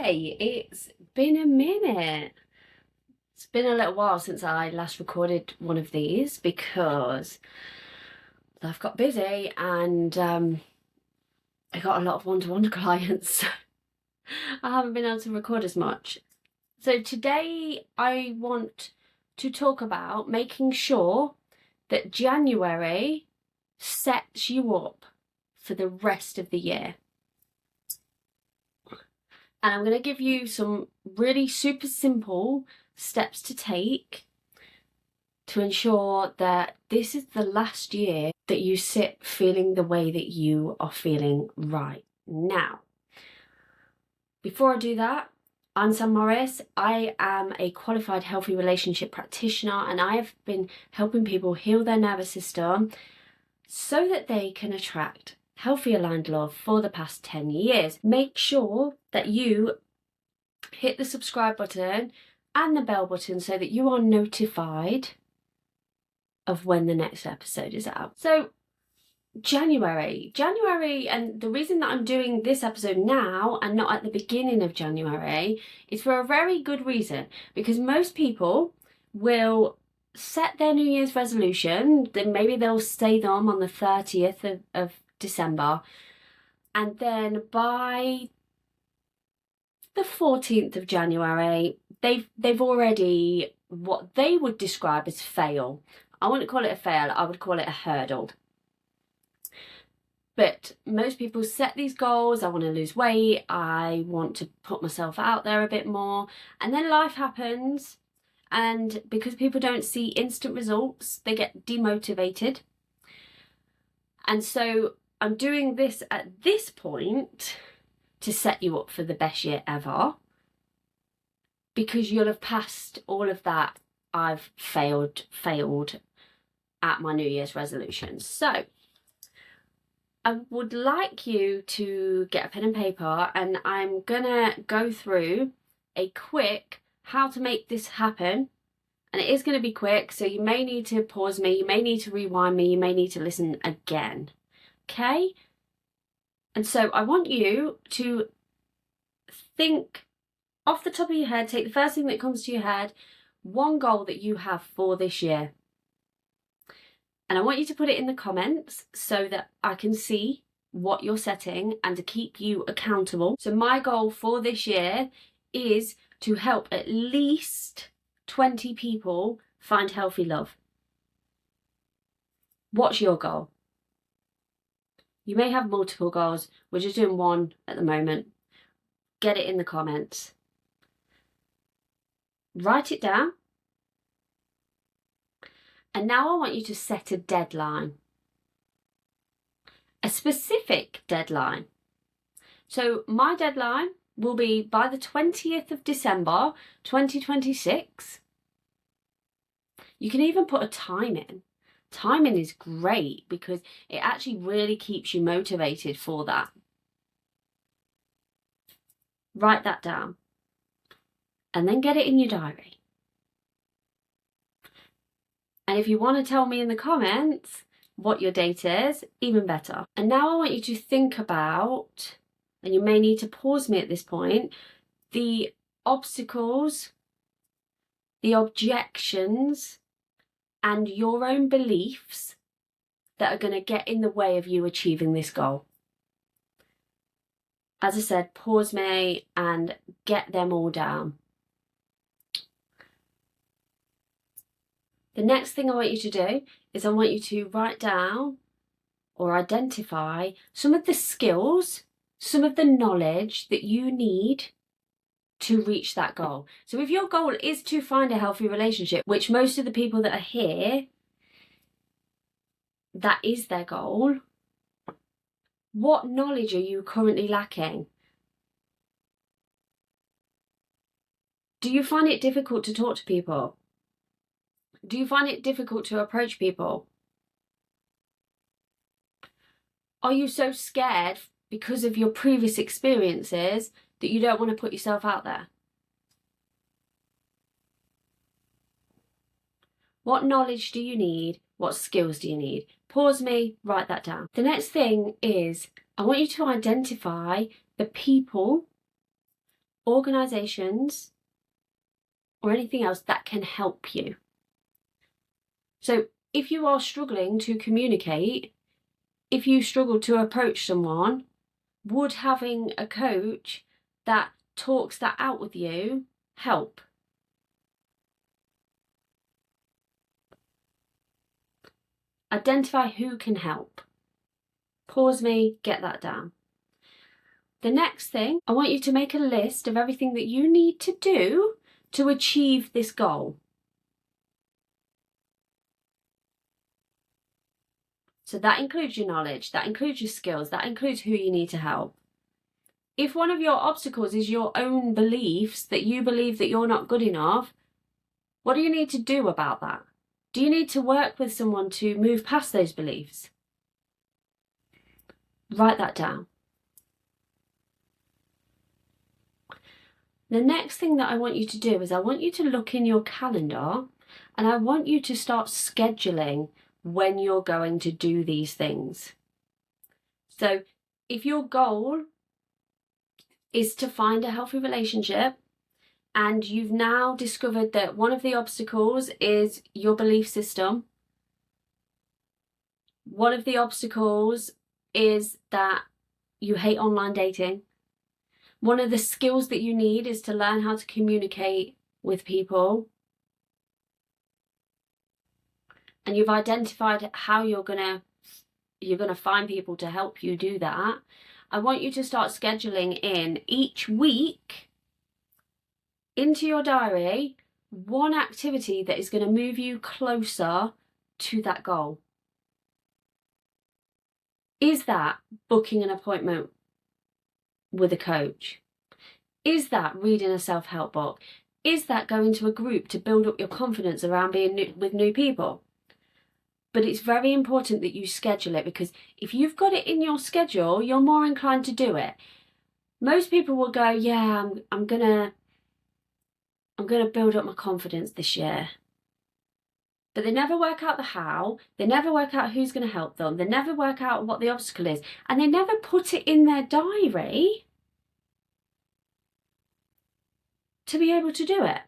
Hey, it's been a minute. It's been a little while since I last recorded one of these because I've got busy and I got a lot of one-to-one clients. I haven't been able to record as much. So today I want to talk about making sure that January sets you up for the rest of the year. And I'm going to give you some really super simple steps to take to ensure that this is the last year that you sit feeling the way that you are feeling right now. Before I do that, I'm Sam Morris. I am a qualified healthy relationship practitioner and I have been helping people heal their nervous system so that they can attract healthy aligned love for the past 10 years. Make sure that you hit the subscribe button and the bell button so that you are notified of when the next episode is out. So January, and the reason that I'm doing this episode now and not at the beginning of January is for a very good reason, because most people will set their New Year's resolution, then maybe they'll say them on the 30th of December, and then by the 14th of January, they've already what they would describe as fail. I wouldn't call it a fail, I would call it a hurdle. But most people set these goals. I want to lose weight, I want to put myself out there a bit more, and then life happens, and because people don't see instant results, they get demotivated. And so I'm doing this at this point to set you up for the best year ever, because you'll have passed all of that I've failed at my New Year's resolutions. So I would like you to get a pen and paper, and I'm gonna go through a quick how to make this happen. And it is going to be quick, so you may need to pause me, you may need to rewind me, you may need to listen again. Okay? And so I want you to think off the top of your head, take the first thing that comes to your head, one goal that you have for this year. And I want you to put it in the comments so that I can see what you're setting and to keep you accountable. So my goal for this year is to help at least 20 people find healthy love. What's your goal? You may have multiple goals. We're just doing one at the moment. Get it in the comments. Write it down. And now I want you to set a deadline. A specific deadline. So my deadline will be by the 20th of December 2026. You can even put a time in. Timing is great because it actually really keeps you motivated for that. Write that down and then get it in your diary. And if you want to tell me in the comments what your date is, even better. And now I want you to think about, and you may need to pause me at this point, the obstacles, the objections, and your own beliefs that are going to get in the way of you achieving this goal. As I said, pause me and get them all down. The next thing I want you to do is I want you to write down or identify some of the skills, some of the knowledge that you need to reach that goal. So if your goal is to find a healthy relationship, which most of the people that are here, that is their goal, what knowledge are you currently lacking? Do you find it difficult to talk to people? Do you find it difficult to approach people? Are you so scared because of your previous experiences that you don't want to put yourself out there? What knowledge do you need? What skills do you need? Pause me, write that down. The next thing is I want you to identify the people organisations, or anything else that can help you. So if you are struggling to communicate, if you struggle to approach someone, would having a coach that talks that out with you help? Identify who can help. Pause me, get that down. The next thing, I want you to make a list of everything that you need to do to achieve this goal. So that includes your knowledge, that includes your skills, that includes who you need to help. If one of your obstacles is your own beliefs, that you believe that you're not good enough, what do you need to do about that? Do you need to work with someone to move past those beliefs? Write that down. The next thing that I want you to do is I want you to look in your calendar and I want you to start scheduling when you're going to do these things. So if your goal is to find a healthy relationship and you've now discovered that one of the obstacles is your belief system, one of the obstacles is that you hate online dating, one of the skills that you need is to learn how to communicate with people, and you've identified how you're gonna find people to help you do that, I want you to start scheduling in each week into your diary one activity that is going to move you closer to that goal. Is that booking an appointment with a coach? Is that reading a self-help book? Is that going to a group to build up your confidence around being with new people? But it's very important that you schedule it, because if you've got it in your schedule, you're more inclined to do it. Most people will go, yeah, I'm gonna build up my confidence this year. But they never work out the how, they never work out who's going to help them, they never work out what the obstacle is, and they never put it in their diary to be able to do it.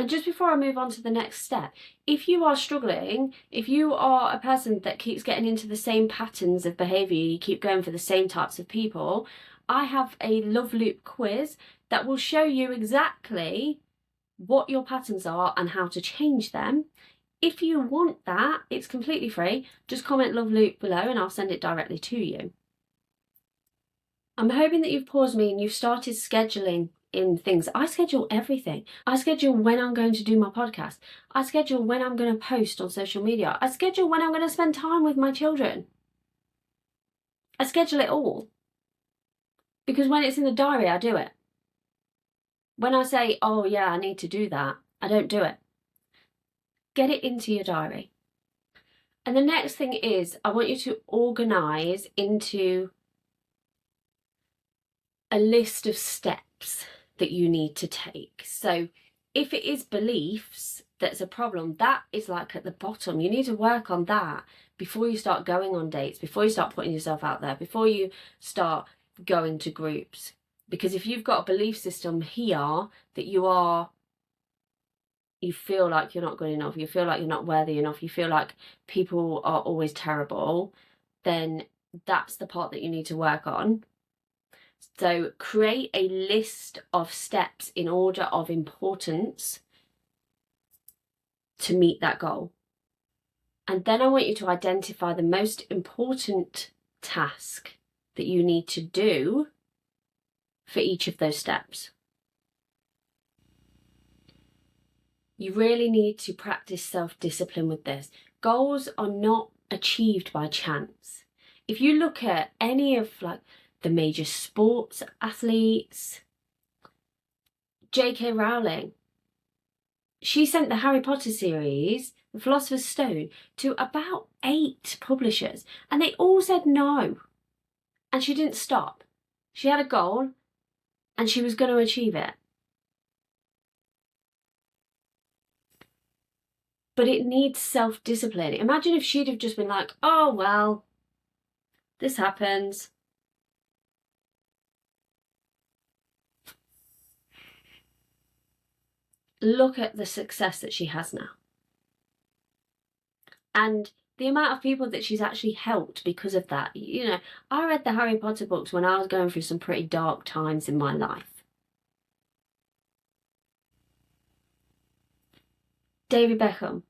And just before I move on to the next step, if you are struggling, if you are a person that keeps getting into the same patterns of behaviour, you keep going for the same types of people, I have a Love Loop quiz that will show you exactly what your patterns are and how to change them. If you want that, it's completely free. Just comment Love Loop below and I'll send it directly to you. I'm hoping that you've paused me and you've started scheduling in things. I schedule everything. I schedule when I'm going to do my podcast. I schedule when I'm going to post on social media. I schedule when I'm going to spend time with my children. I schedule it all. Because when it's in the diary, I do it. When I say, oh yeah, I need to do that, I don't do it. Get it into your diary. And the next thing is, I want you to organise into a list of steps that you need to take. So if it is beliefs that's a problem, that is like at the bottom. You need to work on that before you start going on dates, before you start putting yourself out there, before you start going to groups. Because if you've got a belief system here that you feel like you're not good enough, you feel like you're not worthy enough, you feel like people are always terrible, then that's the part that you need to work on. So create a list of steps in order of importance to meet that goal. And then I want you to identify the most important task that you need to do for each of those steps. You really need to practice self-discipline with this. Goals are not achieved by chance. If you look at any of the major sports athletes, J.K. Rowling, she sent the Harry Potter series, The Philosopher's Stone, to about 8 publishers, and they all said no. And she didn't stop. She had a goal, and she was going to achieve it. But it needs self-discipline. Imagine if she'd have just been like, oh, well, this happens. look at the success that she has now. And the amount of people that she's actually helped because of that. You know, I read the Harry Potter books when I was going through some pretty dark times in my life. David Beckham,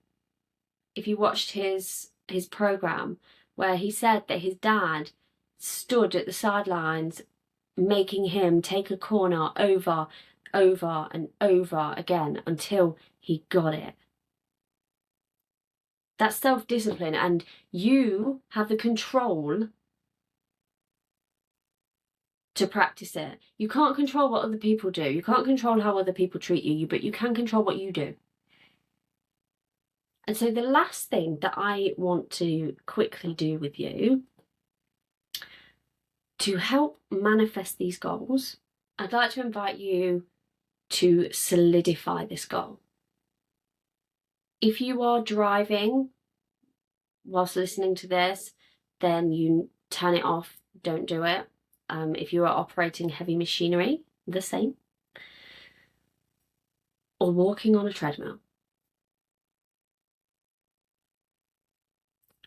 if you watched his program, where he said that his dad stood at the sidelines making him take a corner over and over again until he got it. That's self-discipline, and you have the control to practice it. You can't control what other people do. You can't control how other people treat you, but you can control what you do. And so the last thing that I want to quickly do with you to help manifest these goals, I'd like to invite you to solidify this goal. If you are driving whilst listening to this, then you turn it off, don't do it. If you are operating heavy machinery, the same. Or walking on a treadmill.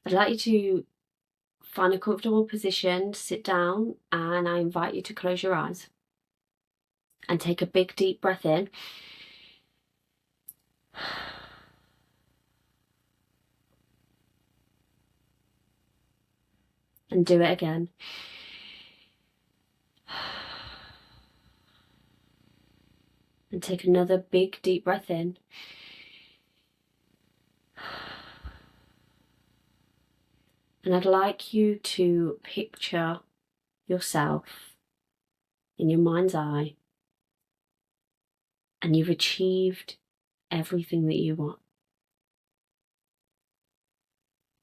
I'd like you to find a comfortable position, sit down, and I invite you to close your eyes and take a big deep breath in. And do it again. And take another big deep breath in. And I'd like you to picture yourself in your mind's eye, and you've achieved everything that you want.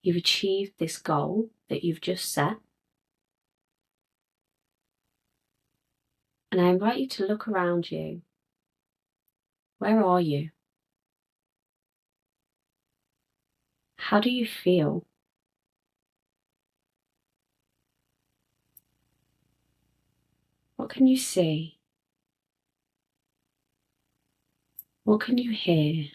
You've achieved this goal that you've just set. And I invite you to look around you. Where are you? How do you feel? What can you see? What can you hear?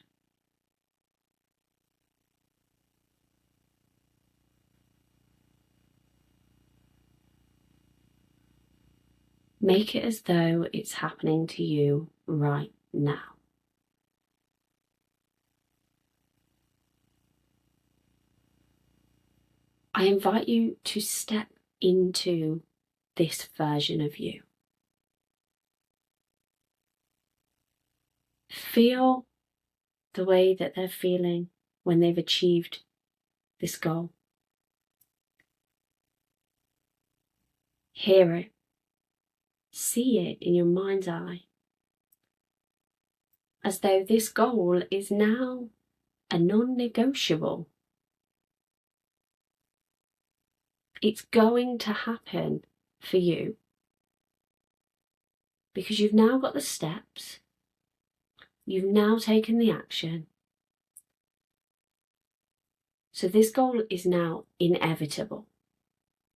Make it as though it's happening to you right now. I invite you to step into this version of you. Feel the way that they're feeling when they've achieved this goal. Hear it. See it in your mind's eye. As though this goal is now a non-negotiable. It's going to happen for you because you've now got the steps. You've now taken the action. So this goal is now inevitable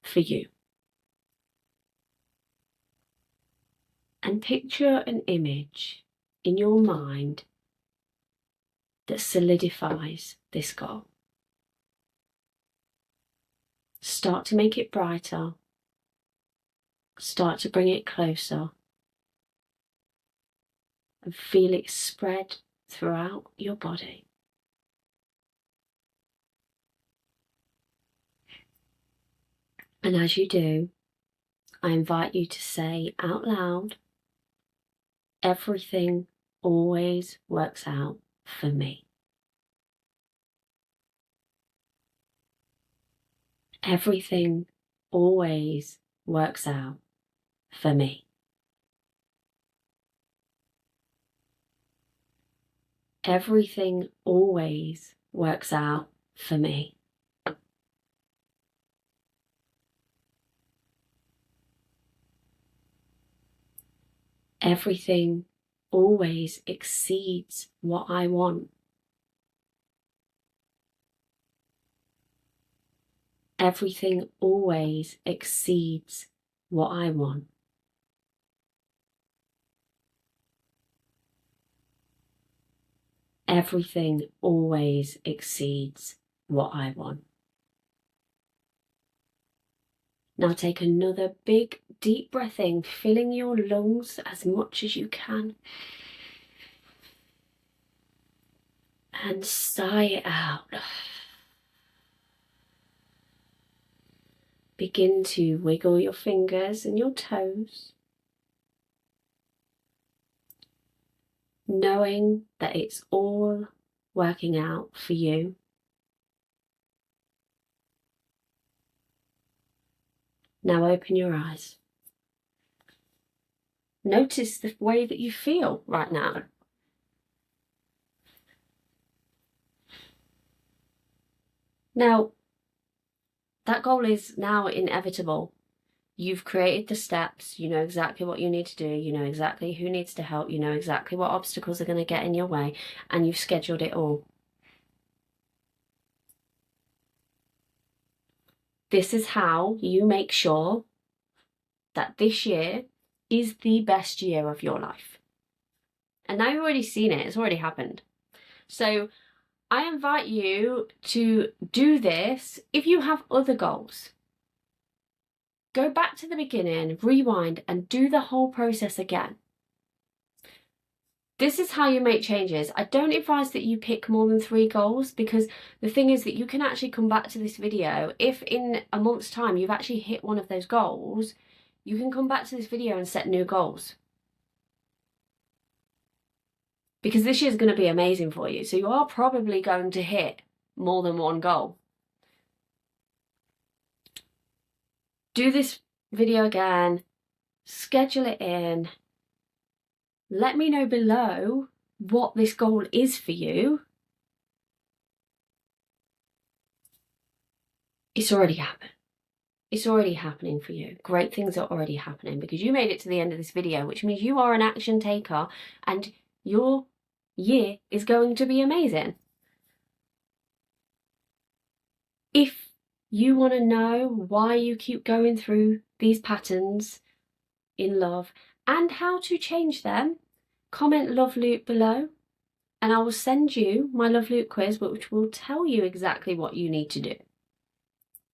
for you. And picture an image in your mind that solidifies this goal. Start to make it brighter. Start to bring it closer. And feel it spread throughout your body. And as you do, I invite you to say out loud, everything always works out for me. Everything always works out for me. Everything always works out for me. Everything always exceeds what I want. Everything always exceeds what I want. Everything always exceeds what I want. Now take another big deep breath in, filling your lungs as much as you can. And sigh it out. Begin to wiggle your fingers and your toes, knowing that it's all working out for you. Now open your eyes. Notice the way that you feel right now. Now, that goal is now inevitable. You've created the steps, you know exactly what you need to do, you know exactly who needs to help, you know exactly what obstacles are going to get in your way, and you've scheduled it all. This is how you make sure that this year is the best year of your life. And now you've already seen it, it's already happened. So I invite you to do this if you have other goals. Go back to the beginning, rewind, and do the whole process again. This is how you make changes. I don't advise that you pick more than 3 goals, because the thing is that you can actually come back to this video. If in a month's time you've actually hit one of those goals, you can come back to this video and set new goals. Because this year is going to be amazing for you. So you are probably going to hit more than one goal. Do this video again, schedule it in. Let me know below what this goal is for you. It's already happened. It's already happening for you. Great things are already happening because you made it to the end of this video, which means you are an action taker and your year is going to be amazing. If you want to know why you keep going through these patterns in love and how to change them, comment Love Loop below and I will send you my Love Loop quiz, which will tell you exactly what you need to do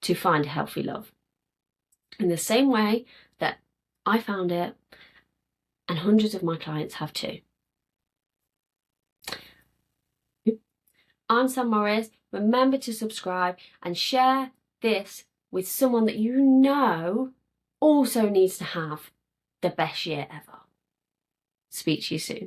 to find a healthy love. In the same way that I found it and hundreds of my clients have too. I'm Sam Morris. Remember to subscribe and share this with someone that you know also needs to have the best year ever. Speak to you soon.